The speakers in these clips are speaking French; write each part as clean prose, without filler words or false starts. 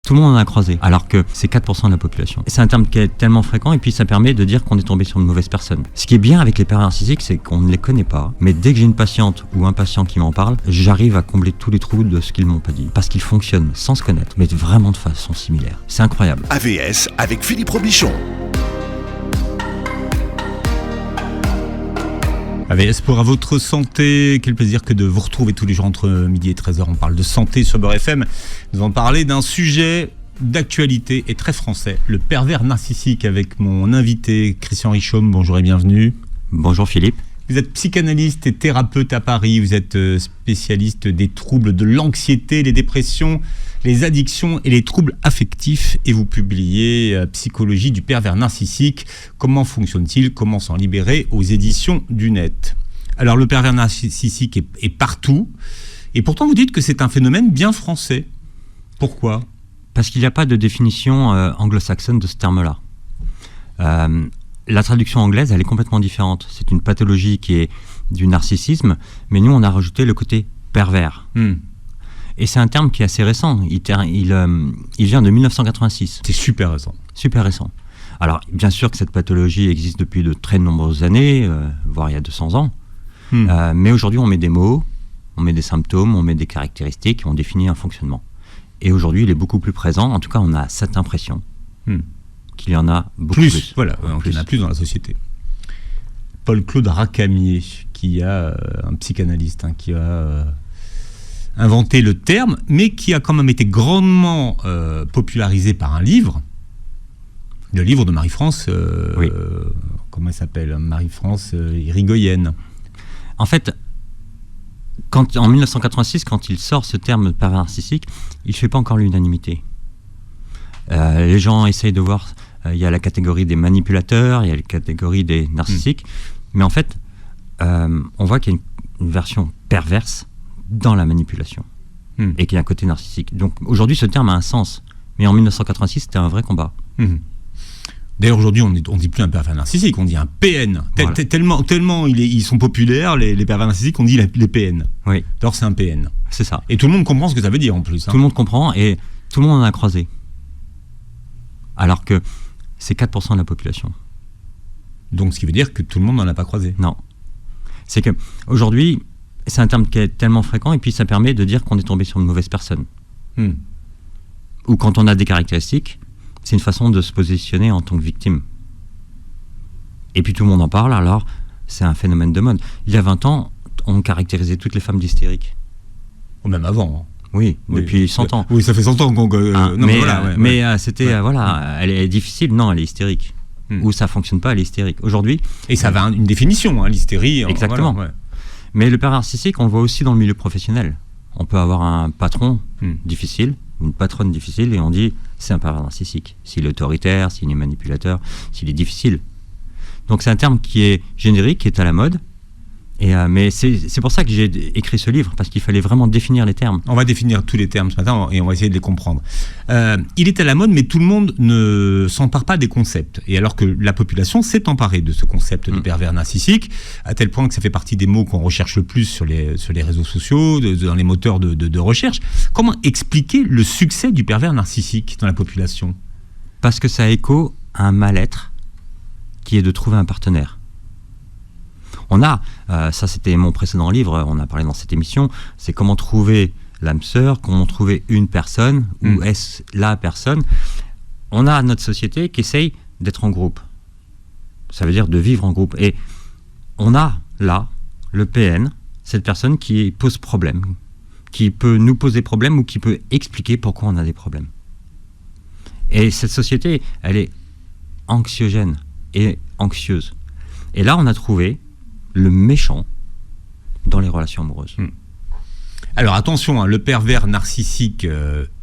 tout le monde en a croisé, alors que c'est 4% de la population. Et c'est un terme qui est tellement fréquent, et puis ça permet de dire qu'on est tombé sur une mauvaise personne. Ce qui est bien avec les pervers narcissiques, c'est qu'on ne les connaît pas, mais dès que j'ai une patiente ou un patient qui m'en parle, j'arrive à combler tous les trous de ce qu'ils m'ont pas dit. Parce qu'ils fonctionnent sans se connaître, mais vraiment de façon similaire. C'est incroyable. AVS avec Philippe Robichon. AVS pour à votre santé, quel plaisir que de vous retrouver tous les jours entre midi et 13h. On parle de santé sur Beurre FM. Nous allons parler d'un sujet d'actualité et très français, le pervers narcissique, avec mon invité Christian Richaume. Bonjour et bienvenue. Bonjour Philippe. Vous êtes psychanalyste et thérapeute à Paris, vous êtes spécialiste des troubles de l'anxiété, les dépressions, les addictions et les troubles affectifs, et vous publiez Psychologie du pervers narcissique, comment fonctionne-t-il, comment s'en libérer, aux éditions du Net. Alors le pervers narcissique est partout, et pourtant vous dites que c'est un phénomène bien français. Pourquoi ? Parce qu'il n'y a pas de définition anglo-saxonne de ce terme-là. La traduction anglaise, elle est complètement différente. C'est une pathologie qui est du narcissisme, mais nous, on a rajouté le côté pervers. Et c'est un terme qui est assez récent. Il vient de 1986. C'est super récent. Super récent. Alors, bien sûr que cette pathologie existe depuis de très nombreuses années, voire il y a 200 ans. Mais aujourd'hui, on met des mots, on met des symptômes, on met des caractéristiques, on définit un fonctionnement. Et aujourd'hui, il est beaucoup plus présent. En tout cas, on a cette impression. Qu'il y en a beaucoup plus. Voilà, il y en a plus dans la société. Paul-Claude Racamier, qui a un psychanalyste, qui a inventé le terme, mais qui a quand même été grandement popularisé par un livre, le livre de Marie-France, comment elle s'appelle, Marie-France Irigoyenne. En fait, en 1986, quand il sort ce terme de pervers narcissique, il ne fait pas encore l'unanimité. Les gens essayent de voir, il y a la catégorie des manipulateurs, il y a la catégorie des narcissiques, mais en fait, on voit qu'il y a une version perverse dans la manipulation, et qu'il y a un côté narcissique. Donc aujourd'hui, ce terme a un sens, mais en 1986, c'était un vrai combat. D'ailleurs, aujourd'hui, on ne dit plus un pervers narcissique, on dit un PN. Voilà. Tellement ils sont populaires, les pervers narcissiques, on dit les PN. Oui. D'ailleurs, c'est un PN. C'est ça. Et tout le monde comprend ce que ça veut dire, en plus. Tout le monde comprend, et tout le monde en a croisé. Alors que c'est 4% de la population. Donc ce qui veut dire que tout le monde n'en a pas croisé. Non. C'est que aujourd'hui, c'est un terme qui est tellement fréquent, et puis ça permet de dire qu'on est tombé sur une mauvaise personne. Ou quand on a des caractéristiques, c'est une façon de se positionner en tant que victime. Et puis tout le monde en parle, alors c'est un phénomène de mode. Il y a 20 ans, on caractérisait toutes les femmes d'hystériques. Ou même avant. Oui, depuis 100 ans. Oui, ça fait 100 ans qu'on... c'était, voilà, elle est difficile, non, elle est hystérique. Ou ça fonctionne pas, elle est hystérique. Aujourd'hui... Et ça avait une définition, l'hystérie. Exactement. Voilà, mais le pervers narcissique, on le voit aussi dans le milieu professionnel. On peut avoir un patron difficile, une patronne difficile, et on dit, c'est un pervers narcissique. S'il est autoritaire, s'il est manipulateur, s'il est difficile. Donc c'est un terme qui est générique, qui est à la mode. Mais c'est pour ça que j'ai écrit ce livre, parce qu'il fallait vraiment définir les termes. On va définir tous les termes ce matin et on va essayer de les comprendre. Il est à la mode, mais tout le monde ne s'empare pas des concepts. Et alors que la population s'est emparée de ce concept de pervers narcissique, à tel point que ça fait partie des mots qu'on recherche le plus sur les réseaux sociaux, dans les moteurs de recherche. Comment expliquer le succès du pervers narcissique dans la population ? Parce que ça écho à un mal-être qui est de trouver un partenaire. On a, ça c'était mon précédent livre, on a parlé dans cette émission, c'est comment trouver l'âme sœur, comment trouver une personne, ou est-ce la personne. On a notre société qui essaye d'être en groupe. Ça veut dire de vivre en groupe. Et on a là, le PN, cette personne qui pose problème, qui peut nous poser problème ou qui peut expliquer pourquoi on a des problèmes. Et cette société, elle est anxiogène et anxieuse. Et là, on a trouvé le méchant dans les relations amoureuses. Alors attention, le pervers narcissique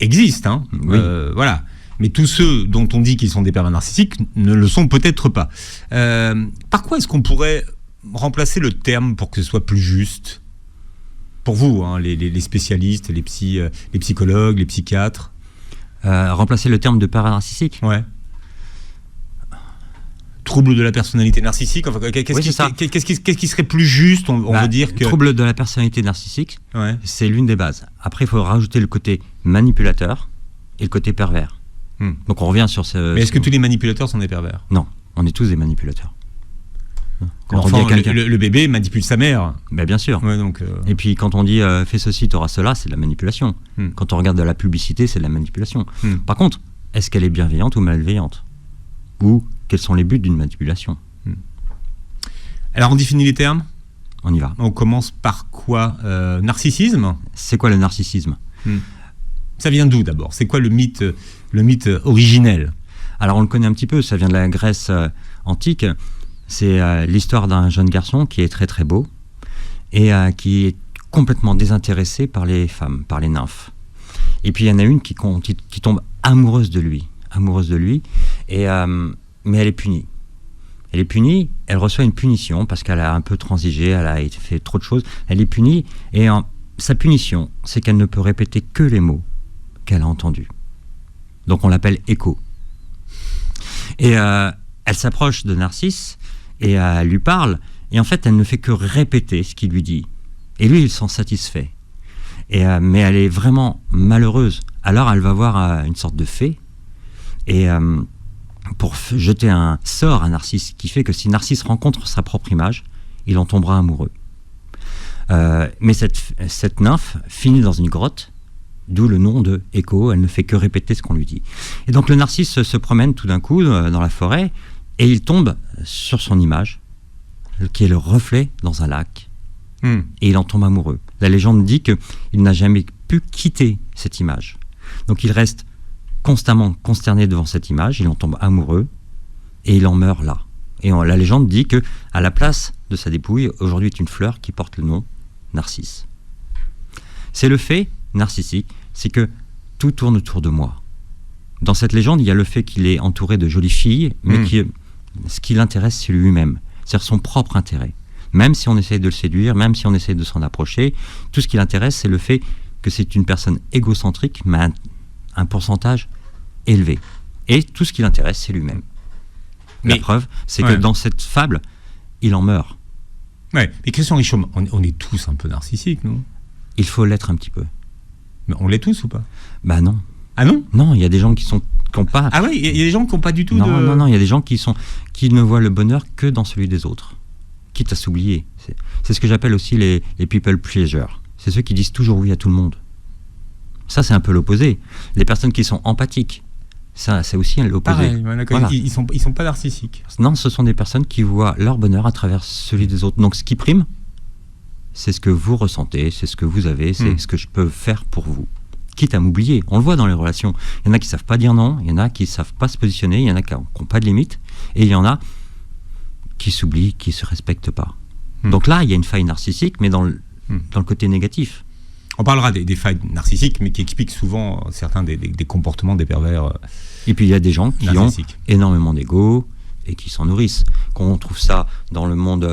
existe, oui. Voilà. Mais tous ceux dont on dit qu'ils sont des pervers narcissiques ne le sont peut-être pas. Par quoi est-ce qu'on pourrait remplacer le terme pour que ce soit plus juste ? Pour vous, les spécialistes, les psychologues, les psychiatres. Remplacer le terme de pervers narcissique ? Ouais. Trouble de la personnalité narcissique, enfin, qu'est-ce qui serait plus juste, on veut dire que... Trouble de la personnalité narcissique, c'est l'une des bases. Après, il faut rajouter le côté manipulateur, et le côté pervers. Donc on revient sur ce... Mais est-ce que tous les manipulateurs sont des pervers? Non, on est tous des manipulateurs. Quand L'enfant, on dit à quelqu'un... le bébé manipule sa mère. Ben, bien sûr. Ouais, donc, Et puis quand on dit fais ceci, tu auras cela, c'est de la manipulation. Quand on regarde de la publicité, c'est de la manipulation. Par contre, est-ce qu'elle est bienveillante ou malveillante? Ou quels sont les buts d'une manipulation? Alors on définit les termes. On y va. On commence par quoi? Narcissisme. C'est quoi le narcissisme? Ça vient d'où d'abord? C'est quoi le mythe originel? Alors on le connaît un petit peu, ça vient de la Grèce antique. C'est l'histoire d'un jeune garçon qui est très très beau et qui est complètement désintéressé par les femmes, par les nymphes. Et puis il y en a une qui tombe amoureuse de lui, et, mais elle est punie. Elle est punie, elle reçoit une punition parce qu'elle a un peu transigé, elle a fait trop de choses. Elle est punie et sa punition, c'est qu'elle ne peut répéter que les mots qu'elle a entendus. Donc on l'appelle écho. Et elle s'approche de Narcisse et elle lui parle. Et en fait, elle ne fait que répéter ce qu'il lui dit. Et lui, il s'en satisfait. Mais elle est vraiment malheureuse. Alors elle va voir une sorte de fée. Et... pour jeter un sort à Narcisse qui fait que si Narcisse rencontre sa propre image, il en tombera amoureux. Mais cette nymphe finit dans une grotte, d'où le nom de Écho, elle ne fait que répéter ce qu'on lui dit. Et donc le Narcisse se promène tout d'un coup dans la forêt et il tombe sur son image, qui est le reflet dans un lac, et il en tombe amoureux. La légende dit qu'il n'a jamais pu quitter cette image. Donc il reste constamment consterné devant cette image, il en tombe amoureux et il en meurt là. Et la légende dit que à la place de sa dépouille, aujourd'hui est une fleur qui porte le nom Narcisse. C'est le fait narcissique, c'est que tout tourne autour de moi. Dans cette légende, il y a le fait qu'il est entouré de jolies filles, mais ce qui l'intéresse, c'est lui-même, c'est-à-dire son propre intérêt. Même si on essaie de le séduire, même si on essaie de s'en approcher, tout ce qui l'intéresse, c'est le fait que c'est une personne égocentrique, mais un pourcentage élevé. Et tout ce qui l'intéresse, c'est lui-même. La preuve, c'est que dans cette fable, il en meurt. Ouais. Mais Christian Richomme, on est tous un peu narcissiques, non? Il faut l'être un petit peu. Mais on l'est tous ou pas? Bah non. Ah non? Non, il y a des gens qui n'ont pas... Ah oui, il y a des gens qui n'ont pas du tout Non, il y a des gens qui ne voient le bonheur que dans celui des autres, quitte à s'oublier. C'est ce que j'appelle aussi les people pleasers. C'est ceux qui disent toujours oui à tout le monde. Ça, c'est un peu l'opposé. Les personnes qui sont empathiques, ça, c'est aussi l'opposé. Pareil, voilà. Ils sont pas narcissiques. Non, ce sont des personnes qui voient leur bonheur à travers celui des autres. Donc ce qui prime, c'est ce que vous ressentez, c'est ce que vous avez, c'est ce que je peux faire pour vous. Quitte à m'oublier. On le voit dans les relations. Il y en a qui ne savent pas dire non, il y en a qui ne savent pas se positionner, il y en a qui n'ont pas de limite, et il y en a qui s'oublient, qui ne se respectent pas. Donc là, il y a une faille narcissique, mais dans le côté négatif. On parlera des failles narcissiques, mais qui expliquent souvent certains des comportements des pervers. Et puis il y a des gens qui ont énormément d'ego et qui s'en nourrissent. Quand on trouve ça dans le monde,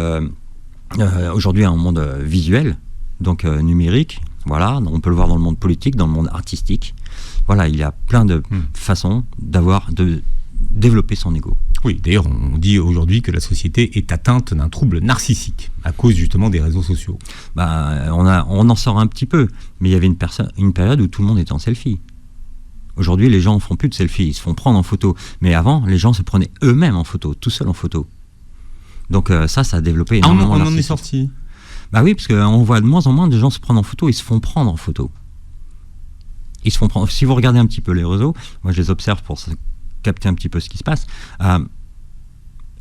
aujourd'hui un monde visuel, donc numérique, voilà, on peut le voir dans le monde politique, dans le monde artistique. Voilà, il y a plein de façons de développer son ego. Oui, d'ailleurs, on dit aujourd'hui que la société est atteinte d'un trouble narcissique à cause justement des réseaux sociaux. On en sort un petit peu, mais il y avait une période où tout le monde était en selfie. Aujourd'hui, les gens ne font plus de selfie, ils se font prendre en photo. Mais avant, les gens se prenaient eux-mêmes en photo, tout seuls en photo. Donc ça a développé énormément. On en est sorti. Bah oui, parce qu'on voit de moins en moins de gens se prendre en photo, ils se font prendre en photo. Ils se font prendre. Si vous regardez un petit peu les réseaux, moi je les observe pour capter un petit peu ce qui se passe,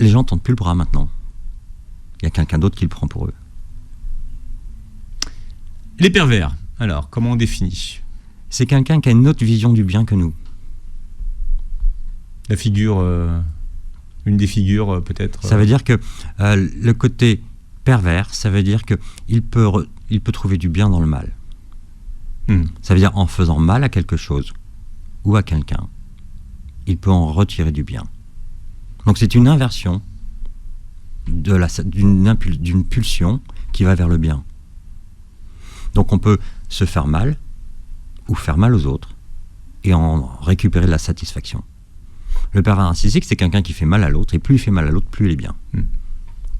les gens ne tendent plus le bras maintenant. Il y a quelqu'un d'autre qui le prend pour eux. Les pervers, alors, comment on définit? C'est quelqu'un qui a une autre vision du bien que nous. La figure, une des figures peut-être... Ça veut dire que le côté pervers, ça veut dire qu'il peut trouver du bien dans le mal. Ça veut dire en faisant mal à quelque chose ou à quelqu'un, il peut en retirer du bien. Donc c'est une inversion d'une pulsion qui va vers le bien. Donc on peut se faire mal ou faire mal aux autres et en récupérer de la satisfaction. Le pervers narcissique, c'est quelqu'un qui fait mal à l'autre, et plus il fait mal à l'autre, plus il est bien.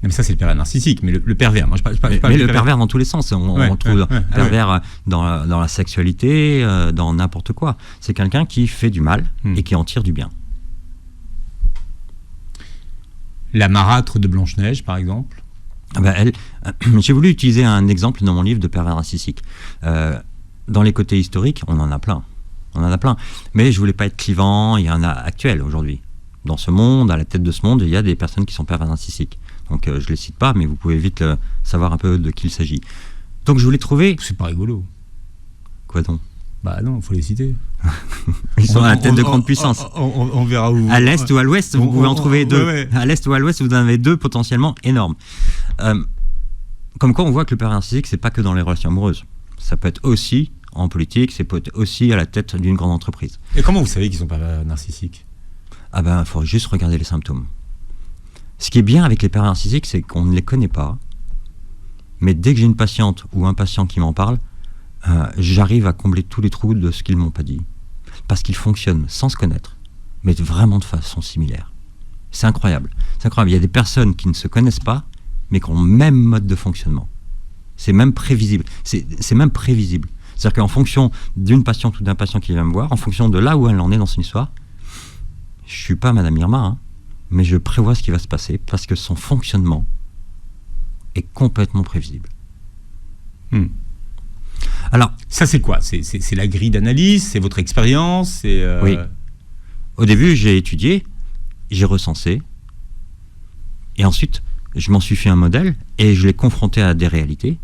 Mais ça, c'est le pervers narcissique, mais le pervers. Moi, je parle mais le pervers dans tous les sens. On trouve le pervers ouais. dans la sexualité, dans n'importe quoi. C'est quelqu'un qui fait du mal et qui en tire du bien. La marâtre de Blanche-Neige, par exemple. J'ai voulu utiliser un exemple dans mon livre de pervers narcissique. Dans les côtés historiques, on en a plein. Mais je voulais pas être clivant, il y en a actuels aujourd'hui. Dans ce monde, à la tête de ce monde, il y a des personnes qui sont pervers narcissiques. Donc je les cite pas, mais vous pouvez vite savoir un peu de qui il s'agit. Donc je voulais trouver... C'est pas rigolo. Quoi donc? Bah non, il faut les citer. Ils sont à la tête de grande puissance. On verra où. À l'est ou à l'ouest, vous pouvez en trouver deux. Ouais. À l'est ou à l'ouest, vous en avez deux potentiellement énormes. Comme quoi, on voit que le pervers narcissique, c'est pas que dans les relations amoureuses. Ça peut être aussi en politique, c'est peut être aussi à la tête d'une grande entreprise. Et comment vous savez qu'ils sont pervers narcissiques? Il faut juste regarder les symptômes. Ce qui est bien avec les pervers narcissiques, c'est qu'on ne les connaît pas. Mais dès que j'ai une patiente ou un patient qui m'en parle, j'arrive à combler tous les trous de ce qu'ils m'ont pas dit. Parce qu'ils fonctionnent sans se connaître, mais vraiment de façon similaire. C'est incroyable. Il y a des personnes qui ne se connaissent pas, mais qui ont le même mode de fonctionnement. C'est même prévisible. C'est même prévisible. C'est-à-dire qu'en fonction d'une patiente ou d'un patient qui vient me voir, en fonction de là où elle en est dans son histoire, je suis pas Madame Irma, mais je prévois ce qui va se passer parce que son fonctionnement est complètement prévisible. Alors, ça c'est quoi? C'est la grille d'analyse, c'est votre expérience, Oui. Au début, j'ai étudié, j'ai recensé, et ensuite, je m'en suis fait un modèle et je l'ai confronté à des réalités.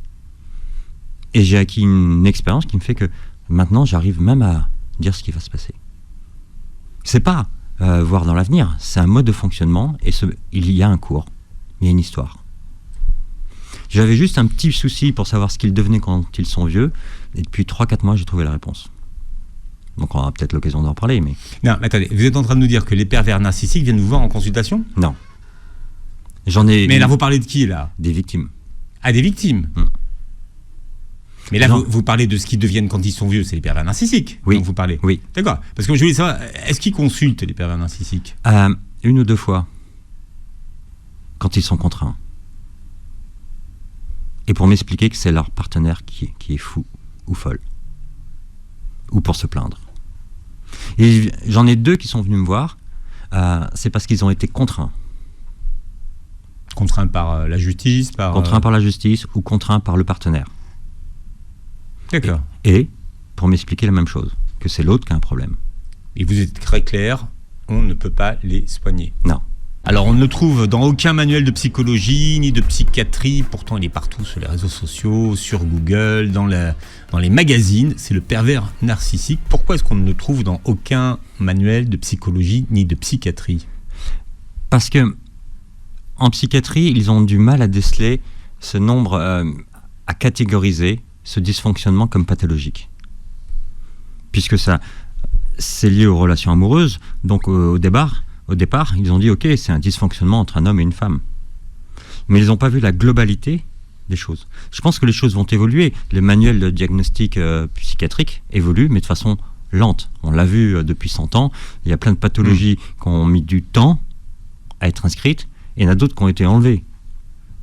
Et j'ai acquis une expérience qui me fait que maintenant, j'arrive même à dire ce qui va se passer. C'est pas voir dans l'avenir, c'est un mode de fonctionnement et il y a un cours, il y a une histoire. J'avais juste un petit souci pour savoir ce qu'ils devenaient quand ils sont vieux, et depuis 3-4 mois, j'ai trouvé la réponse. Donc on aura peut-être l'occasion d'en parler, mais... Non, mais attendez, vous êtes en train de nous dire que les pervers narcissiques viennent vous voir en consultation? Non. J'en ai... Mais là, vous parlez de qui, là? Des victimes. Ah, des victimes. Mais là, vous parlez de ce qu'ils deviennent quand ils sont vieux, c'est les pervers narcissiques dont vous parlez. Oui. D'accord. Parce que je voulais savoir, est-ce qu'ils consultent les pervers narcissiques? 1 ou 2 fois, quand ils sont contraints. Et pour m'expliquer que c'est leur partenaire qui est fou ou folle. Ou pour se plaindre. Et j'en ai 2 qui sont venus me voir, c'est parce qu'ils ont été contraints. Contraints par la justice, contraints par la justice ou contraints par le partenaire. D'accord. Et pour m'expliquer la même chose, que c'est l'autre qui a un problème. Et vous êtes très clair, on ne peut pas les soigner. Non. Alors on ne le trouve dans aucun manuel de psychologie ni de psychiatrie, pourtant il est partout sur les réseaux sociaux, sur Google, dans les magazines, c'est le pervers narcissique. Pourquoi est-ce qu'on ne le trouve dans aucun manuel de psychologie ni de psychiatrie? Parce que en psychiatrie, ils ont du mal à déceler ce nombre, à catégoriser ce dysfonctionnement comme pathologique. Puisque ça, c'est lié aux relations amoureuses, donc au départ, ils ont dit ok, c'est un dysfonctionnement entre un homme et une femme. Mais ils n'ont pas vu la globalité des choses. Je pense que les choses vont évoluer. Les manuels de diagnostic psychiatrique évoluent, mais de façon lente. On l'a vu depuis 100 ans. Il y a plein de pathologies qui ont mis du temps à être inscrites, et il y en a d'autres qui ont été enlevées.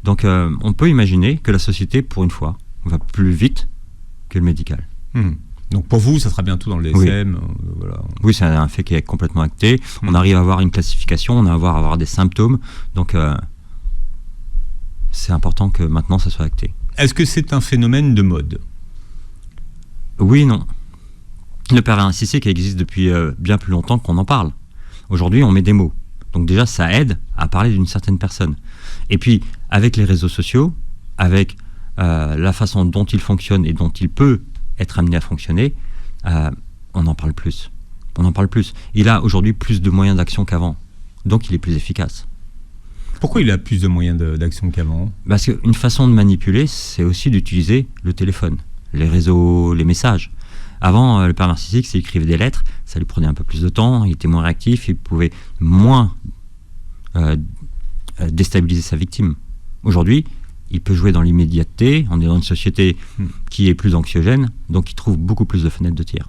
Donc on peut imaginer que la société, pour une fois, va plus vite que le médical. Donc pour vous, ça sera bientôt dans le DSM. Voilà. Oui, c'est un fait qui est complètement acté. On arrive à avoir une classification, on arrive à avoir des symptômes. Donc c'est important que maintenant ça soit acté. Est-ce que c'est un phénomène de mode? Oui et non. Le pervers narcissique existe depuis bien plus longtemps qu'on en parle. Aujourd'hui, on met des mots. Donc déjà, ça aide à parler d'une certaine personne. Et puis, avec les réseaux sociaux, avec la façon dont il fonctionne et dont il peut être amené à fonctionner, on en parle plus. Il a aujourd'hui plus de moyens d'action qu'avant. Donc il est plus efficace. Pourquoi il a plus de moyens d'action qu'avant? Parce qu'une façon de manipuler, c'est aussi d'utiliser le téléphone, les réseaux, les messages. Avant, le pervers narcissique, s'il écrivait des lettres, ça lui prenait un peu plus de temps, il était moins réactif, il pouvait moins déstabiliser sa victime. Aujourd'hui, il peut jouer dans l'immédiateté, on est dans une société qui est plus anxiogène, donc il trouve beaucoup plus de fenêtres de tir.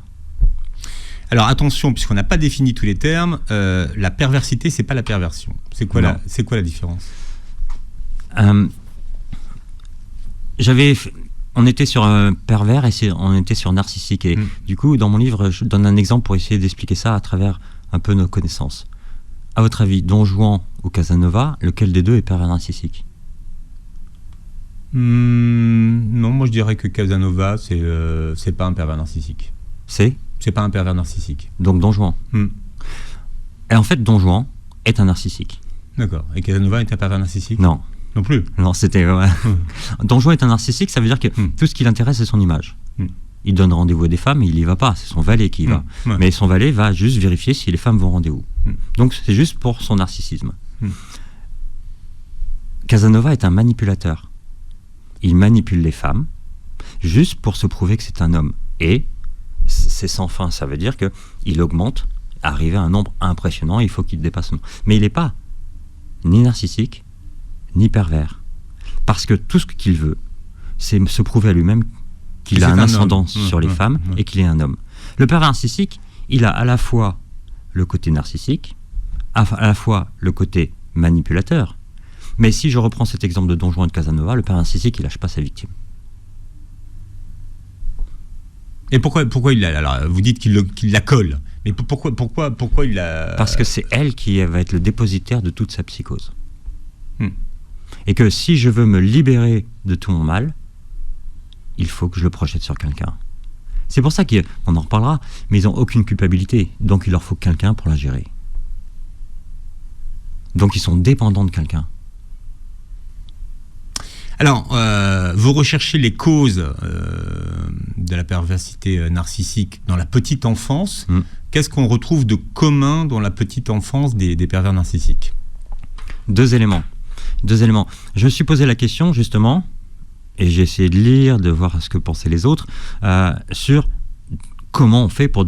Alors attention, puisqu'on n'a pas défini tous les termes, la perversité, c'est pas la perversion. C'est quoi la différence? On était sur un pervers et on était sur narcissique. Et du coup, dans mon livre, je donne un exemple pour essayer d'expliquer ça à travers un peu nos connaissances. À votre avis, Don Juan ou Casanova, lequel des deux est pervers narcissique? Non, moi je dirais que Casanova, c'est pas un pervers narcissique. C'est pas un pervers narcissique. Donc Don Juan. Et en fait, Don Juan est un narcissique. D'accord. Et Casanova est un pervers narcissique? Non. Non plus. Non, c'était... Don Juan est un narcissique, ça veut dire que tout ce qui l'intéresse, c'est son image. Il donne rendez-vous à des femmes, il y va pas, c'est son valet qui y va. Mais son valet va juste vérifier si les femmes vont au rendez-vous. Donc c'est juste pour son narcissisme. Casanova est un manipulateur. Il manipule les femmes juste pour se prouver que c'est un homme. Et c'est sans fin, ça veut dire qu'il augmente, arriver à un nombre impressionnant, il faut qu'il dépasse. Mais il n'est pas ni narcissique, ni pervers. Parce que tout ce qu'il veut, c'est se prouver à lui-même qu'il a un ascendant sur les femmes et qu'il est un homme. Le pervers narcissique, il a à la fois le côté narcissique, à la fois le côté manipulateur. Mais si je reprends cet exemple de Don Juan et de Casanova, le pervers narcissique, il lâche pas sa victime. Et pourquoi il la... Alors, vous dites qu'il la colle. Mais pourquoi il la... Parce que c'est elle qui va être le dépositaire de toute sa psychose. Et que si je veux me libérer de tout mon mal, il faut que je le projette sur quelqu'un. C'est pour ça qu'on en reparlera, mais ils n'ont aucune culpabilité. Donc il leur faut quelqu'un pour la gérer. Donc ils sont dépendants de quelqu'un. Alors, vous recherchez les causes de la perversité narcissique dans la petite enfance. Qu'est-ce qu'on retrouve de commun dans la petite enfance des pervers narcissiques? Deux éléments. Je me suis posé la question, justement, et j'ai essayé de lire, de voir ce que pensaient les autres, sur comment on fait pour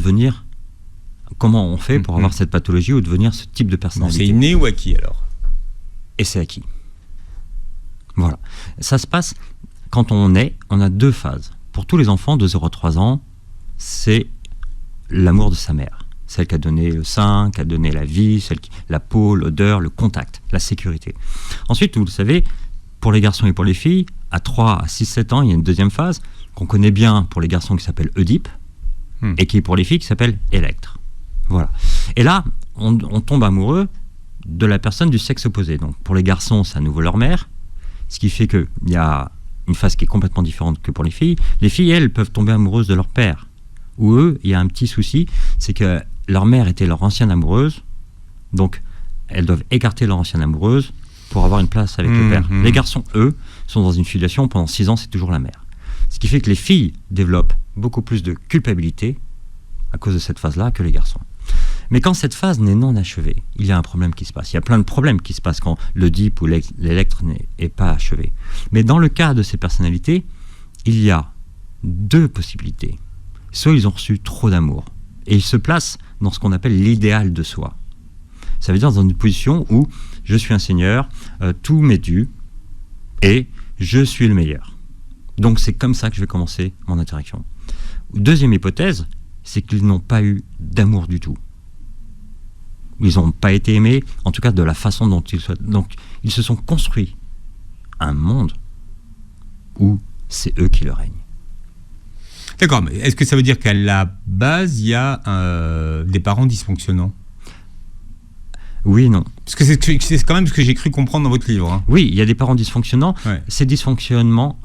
avoir cette pathologie ou devenir ce type de personnalité. C'est inné ou acquis, alors? Et c'est acquis. Voilà. Ça se passe quand on a deux phases. Pour tous les enfants de 0 à 3 ans, c'est l'amour de sa mère. Celle qui a donné le sein, qui a donné la vie, la peau, l'odeur, le contact, la sécurité. Ensuite, vous le savez, pour les garçons et pour les filles, à 3 à 6, 7 ans, il y a une deuxième phase qu'on connaît bien pour les garçons qui s'appelle Oedipe et qui est pour les filles qui s'appelle Électre. Voilà. Et là, on tombe amoureux de la personne du sexe opposé. Donc pour les garçons, c'est à nouveau leur mère, ce qui fait qu'il y a une phase qui est complètement différente que pour les filles. Les filles, elles, peuvent tomber amoureuses de leur père. Ou eux, il y a un petit souci, c'est que leur mère était leur ancienne amoureuse, donc elles doivent écarter leur ancienne amoureuse pour avoir une place avec le père. Les garçons, eux, sont dans une filiation, pendant 6 ans, c'est toujours la mère. Ce qui fait que les filles développent beaucoup plus de culpabilité à cause de cette phase-là que les garçons. Mais quand cette phase n'est non achevée, il y a un problème qui se passe. Il y a plein de problèmes qui se passent quand l'Oedipe ou l'Électre n'est pas achevé. Mais dans le cas de ces personnalités, il y a deux possibilités. Soit ils ont reçu trop d'amour, et ils se placent dans ce qu'on appelle l'idéal de soi. Ça veut dire dans une position où je suis un seigneur, tout m'est dû, et je suis le meilleur. Donc c'est comme ça que je vais commencer mon interaction. Deuxième hypothèse, c'est qu'ils n'ont pas eu d'amour du tout. Ils n'ont pas été aimés, en tout cas de la façon dont ils souhaitent. Donc ils se sont construits un monde où c'est eux qui le règnent. D'accord, mais est-ce que ça veut dire qu'à la base, il y a des parents dysfonctionnants? Oui et non. Parce que c'est quand même ce que j'ai cru comprendre dans votre livre. Hein. Oui, il y a des parents dysfonctionnants. Ouais. C'est dysfonctionnant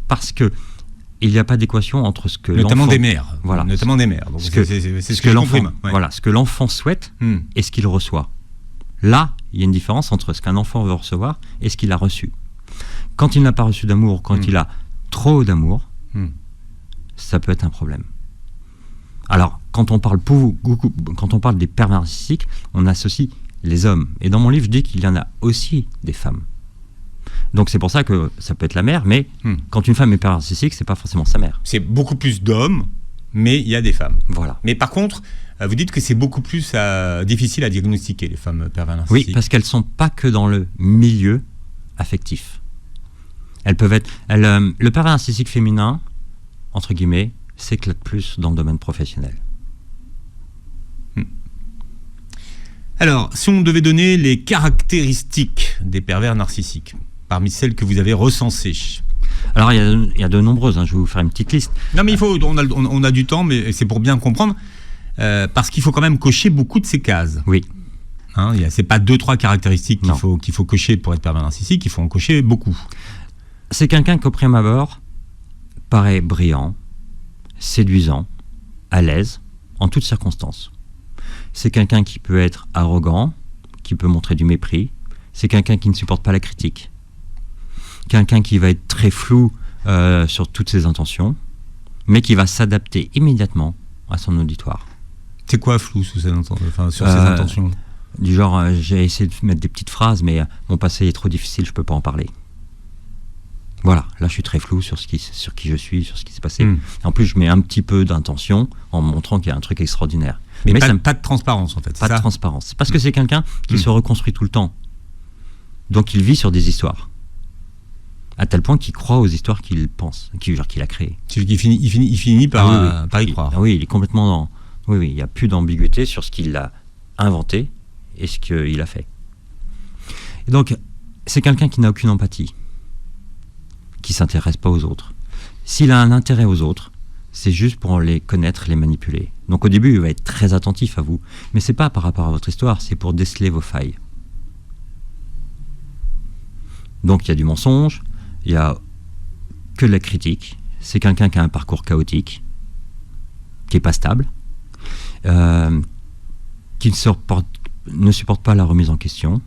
parce que il n'y a pas d'équation entre ce que notamment l'enfant... des mères. Voilà. Notamment des mères. Donc c'est ce que l'enfant, ouais. voilà, ce que l'enfant souhaite et ce qu'il reçoit. Là, il y a une différence entre ce qu'un enfant veut recevoir et ce qu'il a reçu. Quand il n'a pas reçu d'amour, quand il a trop d'amour, ça peut être un problème. Alors, quand on parle des pervers narcissiques, on associe les hommes. Et dans mon livre, je dis qu'il y en a aussi des femmes. Donc c'est pour ça que ça peut être la mère, mais quand une femme est pervers narcissique, c'est pas forcément sa mère. C'est beaucoup plus d'hommes, mais il y a des femmes. Voilà. Mais par contre, vous dites que c'est beaucoup plus difficile à diagnostiquer, les femmes pervers narcissiques. Oui, parce qu'elles sont pas que dans le milieu affectif. Elles peuvent être... le pervers narcissique féminin, entre guillemets, s'éclate plus dans le domaine professionnel. Alors, si on devait donner les caractéristiques marques des pervers narcissiques, parmi celles que vous avez recensées? Alors, il y a de nombreuses, hein. Je vais vous faire une petite liste. Non, mais on a du temps, mais c'est pour bien comprendre, parce qu'il faut quand même cocher beaucoup de ces cases. Oui. Hein, c'est pas 2-3 caractéristiques qu'il faut cocher pour être pervers narcissique, il faut en cocher beaucoup. C'est quelqu'un qui, au prime abord, paraît brillant, séduisant, à l'aise, en toutes circonstances. C'est quelqu'un qui peut être arrogant, qui peut montrer du mépris. C'est quelqu'un qui ne supporte pas la critique. Quelqu'un qui va être très flou sur toutes ses intentions, mais qui va s'adapter immédiatement à son auditoire. C'est quoi flou sur ses intentions? Du genre, j'ai essayé de mettre des petites phrases, mais mon passé est trop difficile, je ne peux pas en parler. Voilà, là je suis très flou sur qui je suis, sur ce qui s'est passé. En plus, je mets un petit peu d'intention en montrant qu'il y a un truc extraordinaire. Mais pas de transparence en fait. Pas de transparence. C'est parce que c'est quelqu'un qui se reconstruit tout le temps. Donc il vit sur des histoires. À tel point qu'il croit aux histoires qu'il pense, qu'il a créées. Il finit par y croire. Oui, il est complètement dans... Oui, il n'y a plus d'ambiguïté sur ce qu'il a inventé et ce qu'il a fait. Et donc, c'est quelqu'un qui n'a aucune empathie, qui ne s'intéresse pas aux autres. S'il a un intérêt aux autres, c'est juste pour les connaître, les manipuler. Donc au début, il va être très attentif à vous, mais ce n'est pas par rapport à votre histoire, c'est pour déceler vos failles. Donc il y a du mensonge, il n'y a que de la critique. C'est quelqu'un qui a un parcours chaotique, qui n'est pas stable, qui ne supporte pas la remise en question,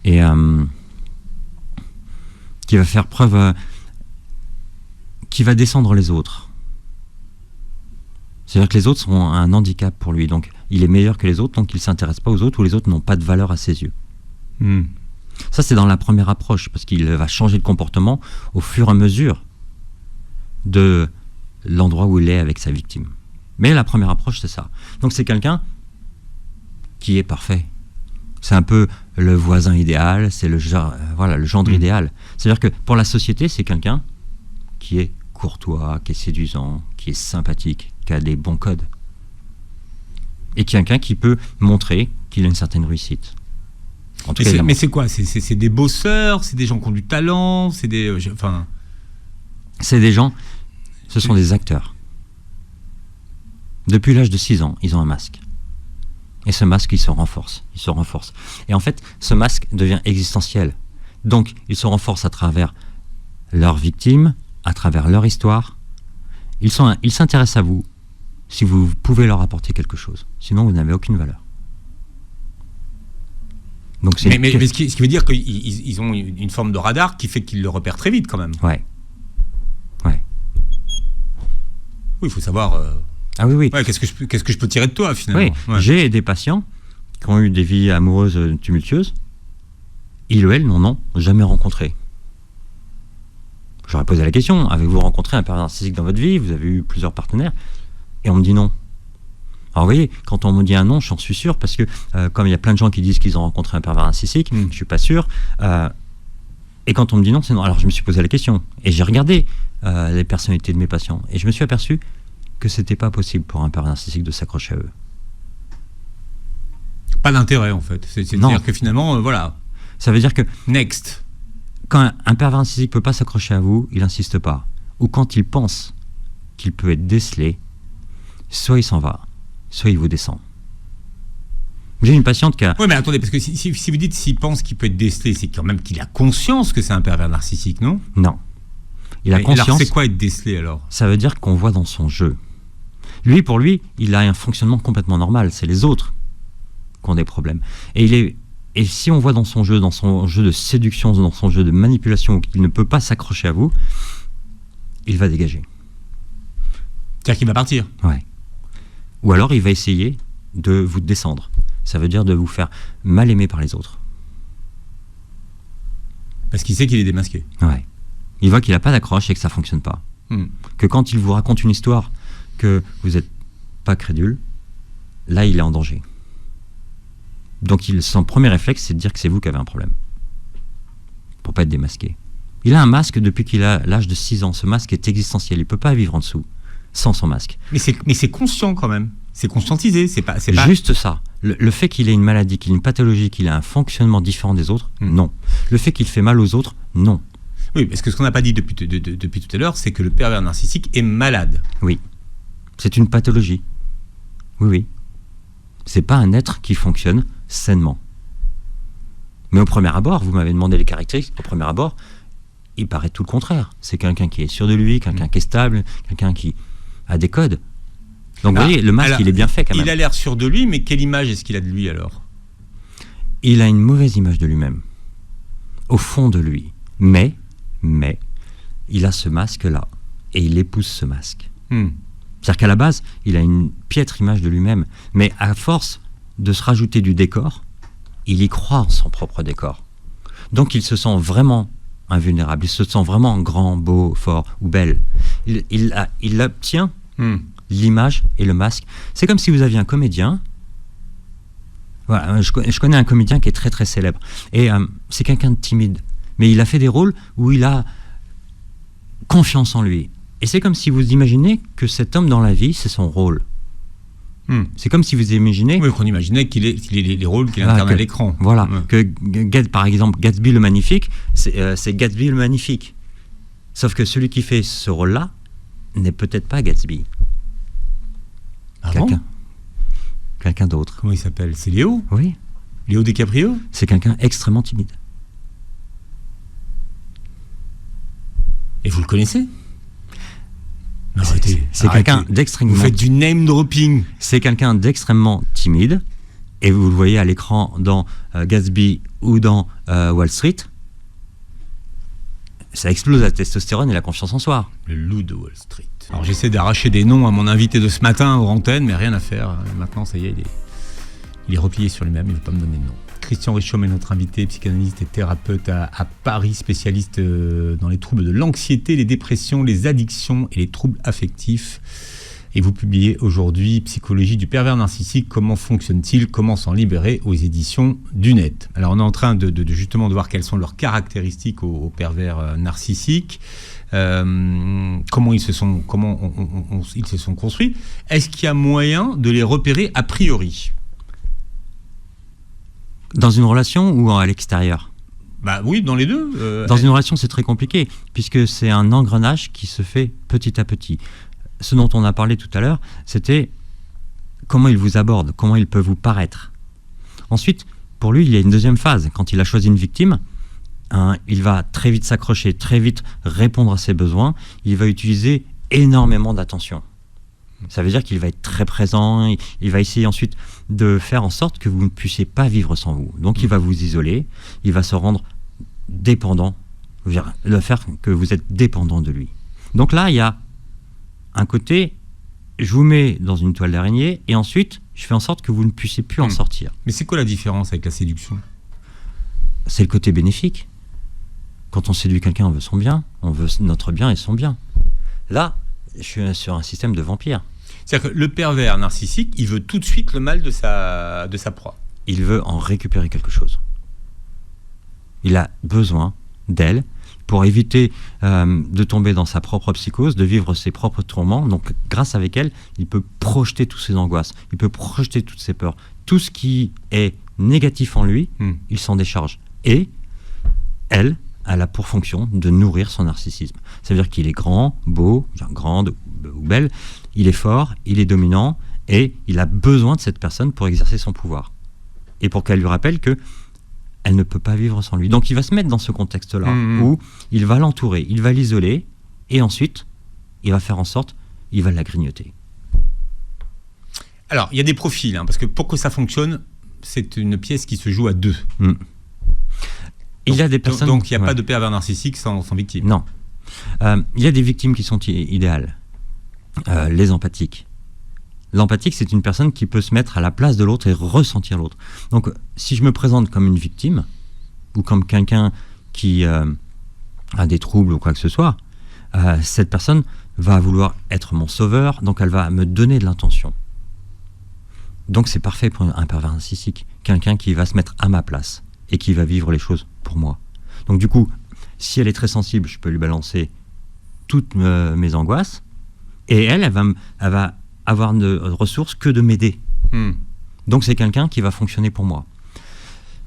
et qui va faire preuve, qui va descendre les autres. C'est-à-dire que les autres sont un handicap pour lui, donc il est meilleur que les autres, donc il ne s'intéresse pas aux autres, ou les autres n'ont pas de valeur à ses yeux. Ça, c'est dans la première approche, parce qu'il va changer de comportement au fur et à mesure de l'endroit où il est avec sa victime. Mais la première approche, c'est ça. Donc c'est quelqu'un qui est parfait. C'est un peu le voisin idéal, c'est le gendre idéal. C'est-à-dire que pour la société, c'est quelqu'un qui est courtois, qui est séduisant, qui est sympathique, qui a des bons codes. Et quelqu'un qui peut montrer qu'il a une certaine réussite. Mais c'est quoi? C'est des bosseurs, c'est des gens qui ont du talent, c'est des... C'est des gens, ce sont des acteurs. Depuis l'âge de 6 ans, ils ont un masque. Et ce masque, il se renforce. Et en fait, ce masque devient existentiel. Donc, il se renforce à travers leurs victimes, à travers leur histoire. Ils s'intéressent à vous si vous pouvez leur apporter quelque chose. Sinon, vous n'avez aucune valeur. Donc, mais ce qui veut dire qu'ils ont une forme de radar qui fait qu'ils le repèrent très vite quand même. Ouais. Oui, il faut savoir... Ah oui. Ouais, qu'est-ce que je peux tirer de toi finalement? Oui, ouais. J'ai des patients qui ont eu des vies amoureuses tumultueuses. Ils ou elles n'ont jamais rencontré. J'aurais posé la question, avez-vous rencontré un pervers narcissique dans votre vie? Vous avez eu plusieurs partenaires? Et on me dit non. Alors vous voyez, quand on me dit un non, j'en suis sûr, parce que comme il y a plein de gens qui disent qu'ils ont rencontré un pervers narcissique, je suis pas sûr. Et quand on me dit non, c'est non. Alors je me suis posé la question, et j'ai regardé les personnalités de mes patients, et je me suis aperçu que c'était pas possible pour un pervers narcissique de s'accrocher à eux. Pas d'intérêt en fait. C'est-à-dire que finalement, voilà. Ça veut dire que... Next. Quand un pervers narcissique peut pas s'accrocher à vous, il insiste pas. Ou quand il pense qu'il peut être décelé, soit il s'en va, soit il vous descend. J'ai une patiente qui a... Oui, mais attendez, parce que si vous dites s'il pense qu'il peut être décelé, c'est quand même qu'il a conscience que c'est un pervers narcissique, non? Non. Il a conscience... Alors c'est quoi être décelé alors? Ça veut dire qu'on voit dans son jeu. Lui, pour lui, il a un fonctionnement complètement normal. C'est les autres qui ont des problèmes. Et si on voit dans son jeu de séduction, dans son jeu de manipulation, qu'il ne peut pas s'accrocher à vous, il va dégager. C'est-à-dire qu'il va partir? Ouais. Ou alors il va essayer de vous descendre. Ça veut dire de vous faire mal aimer par les autres. Parce qu'il sait qu'il est démasqué. Ouais. Il voit qu'il n'a pas d'accroche et que ça ne fonctionne pas. Que quand il vous raconte une histoire que vous n'êtes pas crédule, là il est en danger. Donc son premier réflexe, c'est de dire que c'est vous qui avez un problème. Pour pas être démasqué. Il a un masque depuis qu'il a l'âge de 6 ans. Ce masque est existentiel. Il ne peut pas vivre en dessous sans son masque. Mais c'est conscient quand même. C'est conscientisé. C'est pas... Juste ça. Le fait qu'il ait une maladie, qu'il ait une pathologie, qu'il ait un fonctionnement différent des autres, non. Le fait qu'il fait mal aux autres, non. Oui, parce que ce qu'on n'a pas dit depuis tout à l'heure, c'est que le pervers narcissique est malade. Oui. C'est une pathologie. Oui. C'est pas un être qui fonctionne sainement. Mais au premier abord, vous m'avez demandé les caractéristiques, au premier abord, il paraît tout le contraire. C'est quelqu'un qui est sûr de lui, quelqu'un qui est stable, quelqu'un qui a des codes. Donc vous voyez, le masque, il est bien fait quand même. Il a l'air sûr de lui, mais quelle image est-ce qu'il a de lui alors ? Il a une mauvaise image de lui-même, au fond de lui. Mais, il a ce masque-là, et il épouse ce masque. C'est-à-dire qu'à la base, il a une piètre image de lui-même, mais à force de se rajouter du décor, il y croit en son propre décor. Donc il se sent vraiment invulnérable, il se sent vraiment grand, beau, fort ou belle. Il obtient l'image et le masque. C'est comme si vous aviez un comédien. Voilà, je connais un comédien qui est très très célèbre. Et c'est quelqu'un de timide. Mais il a fait des rôles où il a confiance en lui. Et c'est comme si vous imaginez que cet homme dans la vie, c'est son rôle. C'est comme si vous imaginez... Oui, qu'on imaginait qu'il est les rôles qu'il incarne à l'écran. Voilà, par exemple, Gatsby le Magnifique, c'est Gatsby le Magnifique. Sauf que celui qui fait ce rôle-là n'est peut-être pas Gatsby. Ah bon ? Quelqu'un d'autre. Comment il s'appelle ? C'est Léo ? Oui. Léo DiCaprio ? C'est quelqu'un extrêmement timide. Et vous le connaissez ? C'est quelqu'un d'extrêmement... Vous faites du name dropping. C'est quelqu'un d'extrêmement timide, et vous le voyez à l'écran dans Gatsby ou dans Wall Street, ça explose la testostérone et la confiance en soi. Le loup de Wall Street. Alors j'essaie d'arracher des noms à mon invité de ce matin aux antennes, mais rien à faire. Maintenant, ça y est, il est replié sur lui-même, il ne veut pas me donner de nom. Christian Richomme est notre invité, psychanalyste et thérapeute à Paris, spécialiste dans les troubles de l'anxiété, les dépressions, les addictions et les troubles affectifs. Et vous publiez aujourd'hui Psychologie du pervers narcissique, comment fonctionne-t-il, comment s'en libérer, aux éditions du Net. Alors on est en train de justement de voir quelles sont leurs caractéristiques aux pervers narcissiques, comment ils se sont construits. Est-ce qu'il y a moyen de les repérer a priori ? Dans une relation ou à l'extérieur ? Bah oui, dans les deux. Dans une relation, c'est très compliqué, puisque c'est un engrenage qui se fait petit à petit. Ce dont on a parlé tout à l'heure, c'était comment il vous aborde, comment il peut vous paraître. Ensuite, pour lui, il y a une deuxième phase. Quand il a choisi une victime, il va très vite s'accrocher, très vite répondre à ses besoins. Il va utiliser énormément d'attention. Ça veut dire qu'il va être très présent, il va essayer ensuite de faire en sorte que vous ne puissiez pas vivre sans vous. Donc il va vous isoler, il va se rendre dépendant, le faire que vous êtes dépendant de lui. Donc là, il y a un côté, je vous mets dans une toile d'araignée et ensuite, je fais en sorte que vous ne puissiez plus en sortir. Mais c'est quoi la différence avec la séduction ? C'est le côté bénéfique. Quand on séduit quelqu'un, on veut son bien, on veut notre bien et son bien. Là, je suis sur un système de vampire. C'est-à-dire que le pervers narcissique, il veut tout de suite le mal de sa proie. Il veut en récupérer quelque chose. Il a besoin d'elle pour éviter de tomber dans sa propre psychose, de vivre ses propres tourments. Donc, grâce avec elle, il peut projeter toutes ses angoisses, il peut projeter toutes ses peurs. Tout ce qui est négatif en lui, il s'en décharge. Et elle a pour fonction de nourrir son narcissisme. Ça veut dire qu'il est grand, beau, grande ou belle, il est fort, il est dominant, et il a besoin de cette personne pour exercer son pouvoir. Et pour qu'elle lui rappelle que elle ne peut pas vivre sans lui. Donc il va se mettre dans ce contexte-là, où il va l'entourer, il va l'isoler, et ensuite, il va faire en sorte, il va la grignoter. Alors, il y a des profils, parce que pour que ça fonctionne, c'est une pièce qui se joue à deux. Il y a des personnes... Donc il n'y a pas de pervers narcissique sans victime. Non. Il y a des victimes qui sont idéales. Les empathiques. L'empathique, c'est une personne qui peut se mettre à la place de l'autre et ressentir l'autre. Donc, si je me présente comme une victime, ou comme quelqu'un qui a des troubles ou quoi que ce soit, cette personne va vouloir être mon sauveur, donc elle va me donner de l'intention. Donc c'est parfait pour un pervers narcissique. Quelqu'un qui va se mettre à ma place et qui va vivre les choses pour moi. Donc du coup, si elle est très sensible, je peux lui balancer toutes mes angoisses, et elle va avoir de ressources que de m'aider. Donc c'est quelqu'un qui va fonctionner pour moi.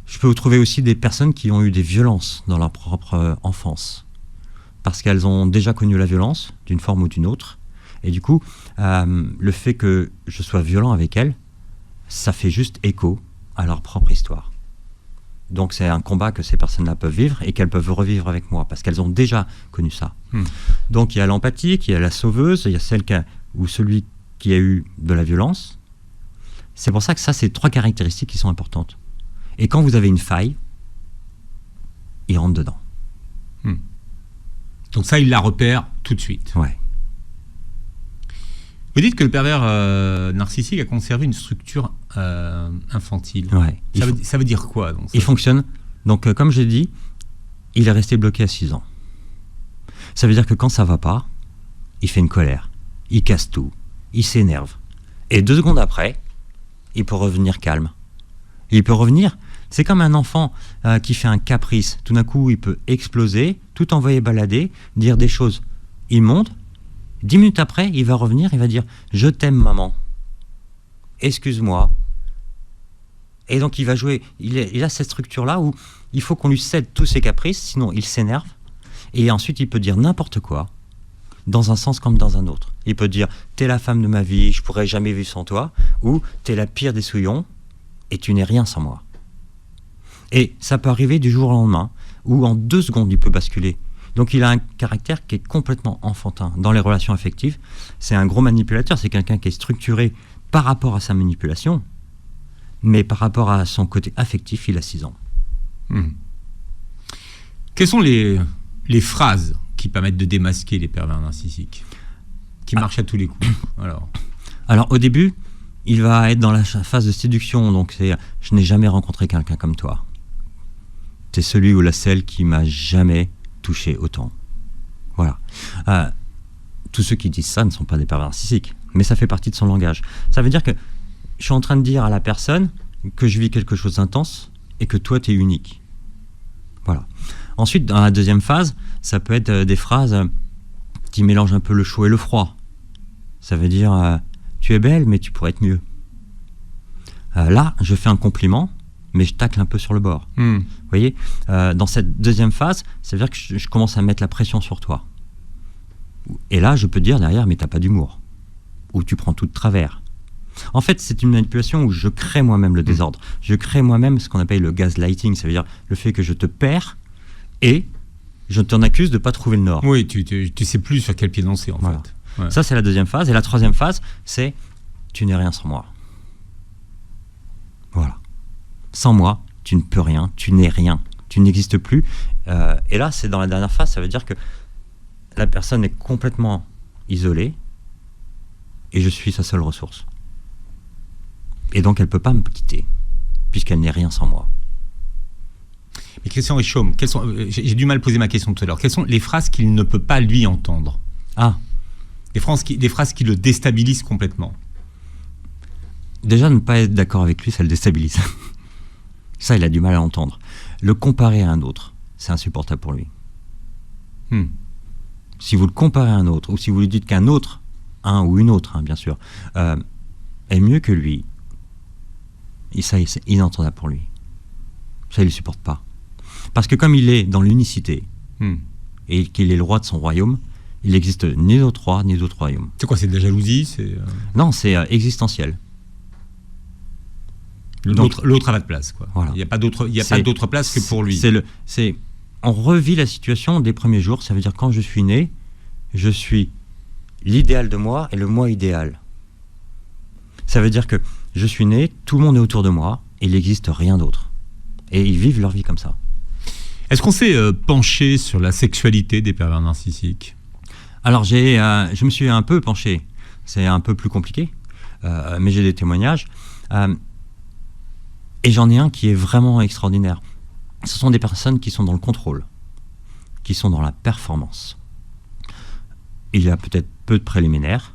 Je peux vous trouver aussi des personnes qui ont eu des violences dans leur propre enfance, parce qu'elles ont déjà connu la violence, d'une forme ou d'une autre. Et du coup, le fait que je sois violent avec elles, ça fait juste écho à leur propre histoire. Donc c'est un combat que ces personnes-là peuvent vivre et qu'elles peuvent revivre avec moi, parce qu'elles ont déjà connu ça. Donc il y a l'empathique, il y a la sauveuse, il y a celle ou celui qui a eu de la violence. C'est pour ça que ça, c'est 3 caractéristiques qui sont importantes. Et quand vous avez une faille, il rentre dedans. Donc ça, il la repère tout de suite. Ouais. Vous dites que le pervers narcissique a conservé une structure infantile. Ouais. Ça veut dire quoi donc, ça Il fonctionne. Donc, comme j'ai dit, il est resté bloqué à 6 ans. Ça veut dire que quand ça va pas, il fait une colère. Il casse tout. Il s'énerve. Et 2 secondes après, il peut revenir calme. Il peut revenir. C'est comme un enfant qui fait un caprice. Tout d'un coup, il peut exploser, tout envoyer balader, dire des choses immondes. 10 minutes après, il va revenir, il va dire « Je t'aime, maman. Excuse-moi. » Et donc, il va jouer. Il a cette structure-là où il faut qu'on lui cède tous ses caprices, sinon il s'énerve. Et ensuite, il peut dire n'importe quoi, dans un sens comme dans un autre. Il peut dire « T'es la femme de ma vie, je pourrais jamais vivre sans toi. » Ou « T'es la pire des souillons, et tu n'es rien sans moi. » Et ça peut arriver du jour au lendemain, où en 2 secondes, il peut basculer. Donc il a un caractère qui est complètement enfantin. Dans les relations affectives, c'est un gros manipulateur, c'est quelqu'un qui est structuré par rapport à sa manipulation, mais par rapport à son côté affectif, il a 6 ans. Quelles sont les phrases qui permettent de démasquer les pervers narcissiques, qui marchent à tous les coups? Alors au début, il va être dans la phase de séduction, donc c'est « je n'ai jamais rencontré quelqu'un comme toi. C'est celui ou la celle qui m'a jamais touché autant. » Voilà. Tous ceux qui disent ça ne sont pas des pervers narcissiques, mais ça fait partie de son langage. Ça veut dire que je suis en train de dire à la personne que je vis quelque chose d'intense et que toi, tu es unique. Voilà. Ensuite, dans la deuxième phase, ça peut être des phrases qui mélangent un peu le chaud et le froid. Ça veut dire tu es belle, mais tu pourrais être mieux. Là, je fais un compliment, mais je tacle un peu sur le bord. Vous voyez, dans cette deuxième phase, ça veut dire que je commence à mettre la pression sur toi. Et là, je peux dire derrière, mais t'as pas d'humour. Ou tu prends tout de travers. En fait, c'est une manipulation où je crée moi-même le désordre. Je crée moi-même ce qu'on appelle le gaslighting. Ça veut dire le fait que je te perds et je t'en accuse de ne pas trouver le nord. Oui, tu sais plus sur quel pied danser, en fait. Ouais. Ça, c'est la deuxième phase. Et la troisième phase, c'est tu n'es rien sans moi. Voilà. Sans moi, tu ne peux rien, tu n'es rien, tu n'existes plus. Et là, c'est dans la dernière phase, ça veut dire que la personne est complètement isolée et je suis sa seule ressource. Et donc, elle ne peut pas me quitter, puisqu'elle n'est rien sans moi. Mais Christian Richomme, j'ai du mal à poser ma question tout à l'heure. Quelles sont les phrases qu'il ne peut pas, lui, entendre? Des phrases qui le déstabilisent complètement. Déjà, ne pas être d'accord avec lui, ça le déstabilise. Ça, il a du mal à entendre. Le comparer à un autre, c'est insupportable pour lui. Si vous le comparez à un autre, ou si vous lui dites qu'un autre, un ou une autre, bien sûr, est mieux que lui, et ça, c'est inentendable pour lui. Ça, il ne le supporte pas. Parce que comme il est dans l'unicité, et qu'il est le roi de son royaume, il n'existe ni d'autre roi, ni d'autre royaume. C'est quoi, c'est de la jalousie? Non, c'est existentiel. L'autre a pas de place, quoi. Voilà. Il n'y a pas d'autre place que pour lui. On revit la situation des premiers jours. Ça veut dire quand je suis né, je suis l'idéal de moi et le moi idéal. Ça veut dire que je suis né, tout le monde est autour de moi et il n'existe rien d'autre. Et ils vivent leur vie comme ça. Est-ce qu'on s'est penché sur la sexualité des pervers narcissiques? Alors je me suis un peu penché. C'est un peu plus compliqué, mais j'ai des témoignages. Et j'en ai un qui est vraiment extraordinaire. Ce sont des personnes qui sont dans le contrôle, qui sont dans la performance. Il y a peut-être peu de préliminaires,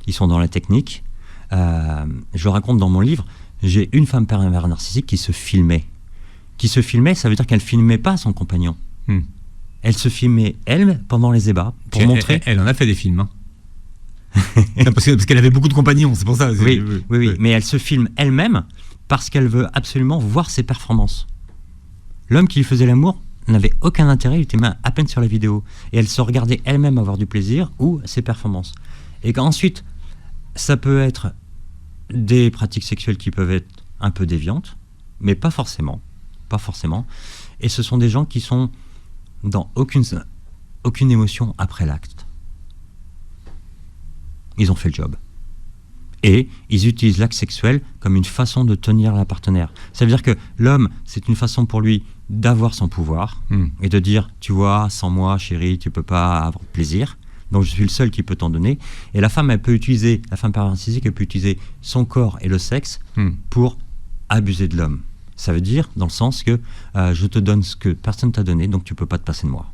ils sont dans la technique. Je le raconte dans mon livre, j'ai une femme pervers narcissique qui se filmait. Qui se filmait, ça veut dire qu'elle ne filmait pas son compagnon. Elle se filmait, elle, pendant les ébats, pour montrer... Elle en a fait des films. Non, parce qu'elle avait beaucoup de compagnons, c'est pour ça. Oui. Mais elle se filme elle-même parce qu'elle veut absolument voir ses performances. L'homme qui lui faisait l'amour n'avait aucun intérêt, il était même à peine sur la vidéo. Et elle se regardait elle-même avoir du plaisir ou ses performances. Et qu'ensuite, ça peut être des pratiques sexuelles qui peuvent être un peu déviantes, mais pas forcément. Pas forcément. Et ce sont des gens qui sont dans aucune émotion après l'acte. Ils ont fait le job. Et ils utilisent l'acte sexuel comme une façon de tenir la partenaire. Ça veut dire que l'homme, c'est une façon pour lui d'avoir son pouvoir et de dire, tu vois, sans moi, chérie, tu peux pas avoir plaisir. Donc je suis le seul qui peut t'en donner. Et la femme, la femme narcissique, elle peut utiliser son corps et le sexe pour abuser de l'homme. Ça veut dire, dans le sens que je te donne ce que personne t'a donné, donc tu peux pas te passer de moi.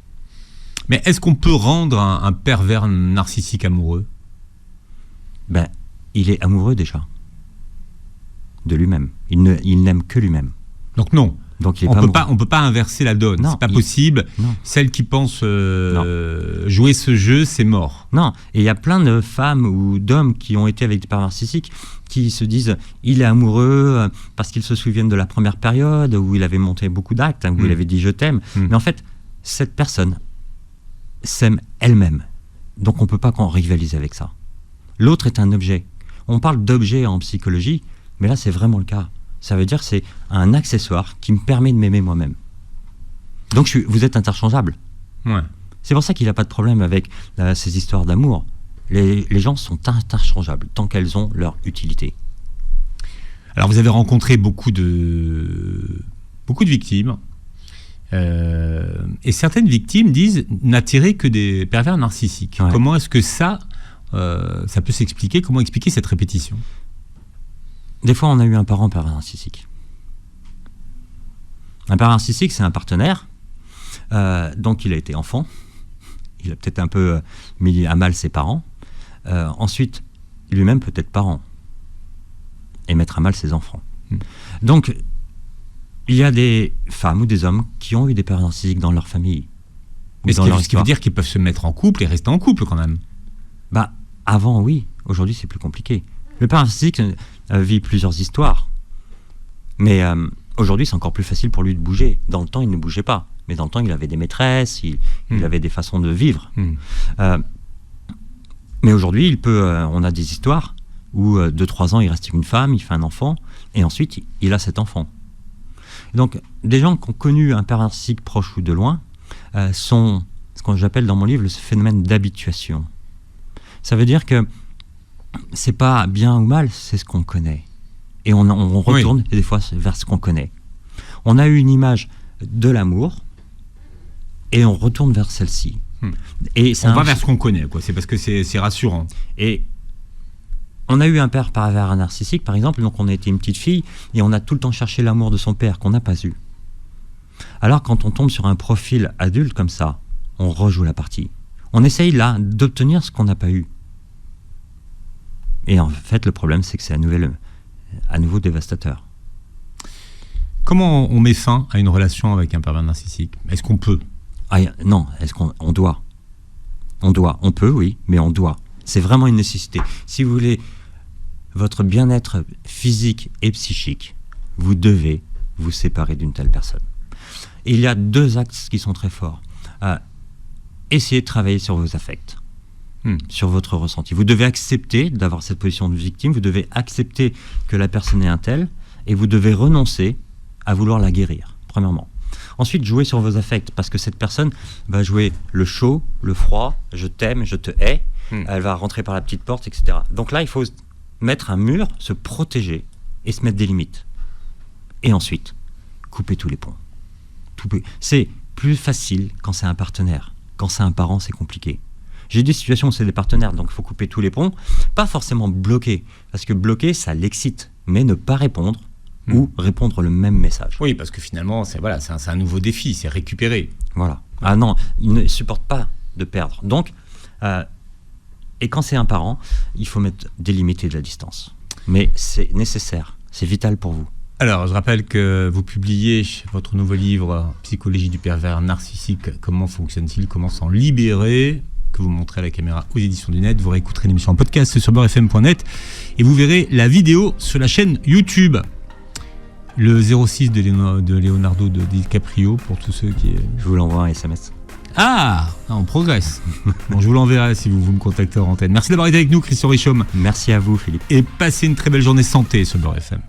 Mais est-ce qu'on peut rendre un pervers narcissique amoureux ? Ben, il est amoureux déjà de lui-même. Il n'aime que lui-même. Donc non. Donc il est on peut pas inverser la donne. C'est pas possible. Non. Celle qui pense jouer ce jeu, c'est mort. Non. Et il y a plein de femmes ou d'hommes qui ont été avec des pervers narcissiques qui se disent il est amoureux parce qu'ils se souviennent de la première période où il avait monté beaucoup d'actes, où il avait dit je t'aime. Mais en fait, cette personne s'aime elle-même. Donc on peut pas rivaliser avec ça. L'autre est un objet. On parle d'objet en psychologie, mais là c'est vraiment le cas. Ça veut dire que c'est un accessoire qui me permet de m'aimer moi-même. Donc vous êtes interchangeables. Ouais. C'est pour ça qu'il n'a pas de problème avec ces histoires d'amour. Les gens sont interchangeables tant qu'elles ont leur utilité. Alors vous avez rencontré beaucoup de victimes. Et certaines victimes disent n'attirer que des pervers narcissiques. Ouais. Comment est-ce que ça peut s'expliquer? Comment expliquer cette répétition? Des fois, on a eu un parent pervers narcissique. Un pervers narcissique, c'est un partenaire. Donc, il a été enfant. Il a peut-être un peu mis à mal ses parents. Ensuite, lui-même peut être parent. Et mettre à mal ses enfants. Donc, il y a des femmes ou des hommes qui ont eu des pervers narcissiques dans leur famille. Mais ce qui veut dire qu'ils peuvent se mettre en couple et rester en couple quand même. Bah, avant, oui. Aujourd'hui, c'est plus compliqué. Le pervers narcissique vit plusieurs histoires. Mais aujourd'hui, c'est encore plus facile pour lui de bouger. Dans le temps, il ne bougeait pas. Mais dans le temps, il avait des maîtresses, il avait des façons de vivre. Mais aujourd'hui, on a des histoires où 2-3 ans, il reste une femme, il fait un enfant, et ensuite, il a cet enfant. Donc, des gens qui ont connu un pervers narcissique proche ou de loin sont ce que j'appelle dans mon livre le phénomène d'habituation. Ça veut dire que c'est pas bien ou mal, c'est ce qu'on connaît. Et on retourne des fois vers ce qu'on connaît. On a eu une image de l'amour et on retourne vers celle-ci. Et on va vers ce qu'on connaît, quoi. C'est parce que c'est rassurant. Et on a eu un père pervers narcissique, par exemple, donc on a été une petite fille et on a tout le temps cherché l'amour de son père qu'on n'a pas eu. Alors quand on tombe sur un profil adulte comme ça, on rejoue la partie. On essaye là d'obtenir ce qu'on n'a pas eu. Et en fait, le problème, c'est que c'est à nouveau dévastateur. Comment on met fin à une relation avec un pervers narcissique? Est-ce qu'on peut? Non, on doit. On peut, oui, mais on doit. C'est vraiment une nécessité. Si vous voulez votre bien-être physique et psychique, vous devez vous séparer d'une telle personne. Et il y a 2 axes qui sont très forts. Essayez de travailler sur vos affects. Sur votre ressenti. Vous devez accepter d'avoir cette position de victime, vous devez accepter que la personne est un tel, et vous devez renoncer à vouloir la guérir, premièrement. Ensuite, jouez sur vos affects, parce que cette personne va jouer le chaud, le froid, je t'aime, je te hais, elle va rentrer par la petite porte, etc. Donc là, il faut mettre un mur, se protéger, et se mettre des limites. Et ensuite, couper tous les ponts. C'est plus facile quand c'est un partenaire. Quand c'est un parent, c'est compliqué. J'ai des situations où c'est des partenaires, donc il faut couper tous les ponts. Pas forcément bloquer, parce que bloquer, ça l'excite, mais ne pas répondre ou répondre le même message. Oui, parce que finalement, c'est un nouveau défi, c'est récupérer. Voilà. Ah non, il ne supporte pas de perdre. Donc, et quand c'est un parent, il faut mettre des limites et de la distance. Mais c'est nécessaire, c'est vital pour vous. Alors, je rappelle que vous publiez votre nouveau livre « Psychologie du pervers narcissique. Comment fonctionne-t-il? Comment s'en libérer ?» que vous montrez à la caméra aux éditions du net. Vous réécouterez l'émission en podcast sur beurrefm.net et vous verrez la vidéo sur la chaîne YouTube. Le 06 de Leonardo DiCaprio pour tous ceux qui... Je vous l'envoie un SMS. Ah, on progresse. Bon, je vous l'enverrai si vous me contactez en antenne. Merci d'avoir été avec nous, Christian Richomme. Merci à vous, Philippe. Et passez une très belle journée santé sur Beurre FM.